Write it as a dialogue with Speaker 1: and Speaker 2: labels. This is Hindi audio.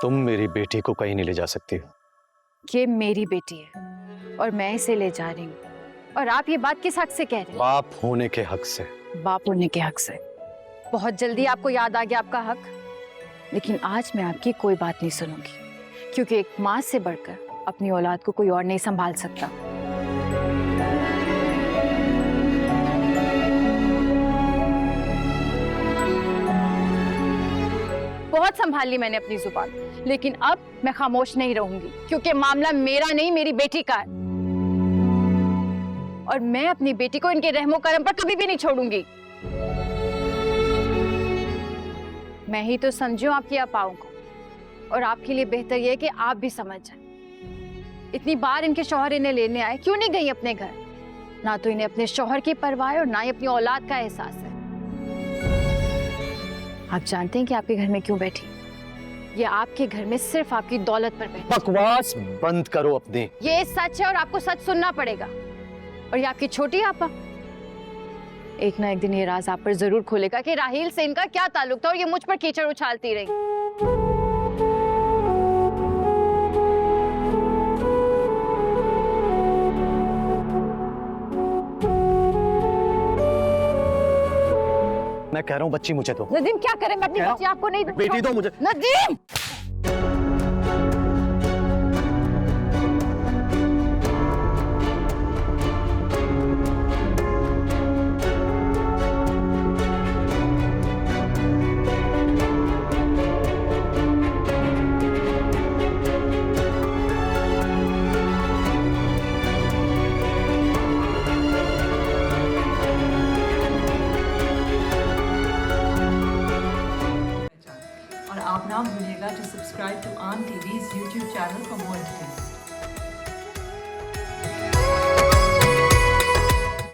Speaker 1: तुम मेरी बेटी को कहीं नहीं ले जा सकती।
Speaker 2: ये मेरी बेटी है और मैं इसे ले जा रही हूँ। और आप ये बात किस हक से कह रहे हैं?
Speaker 1: बाप होने के हक से।
Speaker 2: बाप होने के हक से। बहुत जल्दी आपको याद आ गया आपका हक। लेकिन आज मैं आपकी कोई बात नहीं सुनूंगी, क्योंकि एक माँ से बढ़कर अपनी औलाद को कोई और नहीं संभाल सकता। बहुत संभाल ली मैंने अपनी जुबान, लेकिन अब मैं खामोश नहीं रहूंगी, क्योंकि मामला मेरा नहीं मेरी बेटी का है। और मैं अपनी बेटी को इनके रहमो करम पर कभी भी नहीं छोड़ूंगी। मैं ही तो समझूं आपकी अपाओं को, और आपके लिए बेहतर यह है कि आप भी समझ जाएं। इतनी बार इनके शौहर इन्हें लेने आए, क्यों नहीं गई अपने घर? ना तो इन्हें अपने शौहर की परवाह है और ना ही अपनी औलाद का एहसास है। आप जानते हैं कि आपके घर में क्यों बैठी? ये आपके घर में सिर्फ आपकी दौलत पर बैठी।
Speaker 1: बकवास बंद करो अपनी।
Speaker 2: ये सच है और आपको सच सुनना पड़ेगा। और ये आपकी छोटी आपा एक ना एक दिन ये राज आप पर जरूर खोलेगा कि राहील से इनका क्या ताल्लुक था और ये मुझ पर कीचड़ उछालती रही।
Speaker 1: मैं कह रहा हूँ बच्ची मुझे दो।
Speaker 2: नदीम क्या करें? मैं अपनी बच्ची आपको नहीं दूंगा।
Speaker 1: बेटी दो मुझे।
Speaker 2: नदीम!
Speaker 3: और आप ना भूलिएगा to subscribe to Aunt TV's YouTube channel for more details.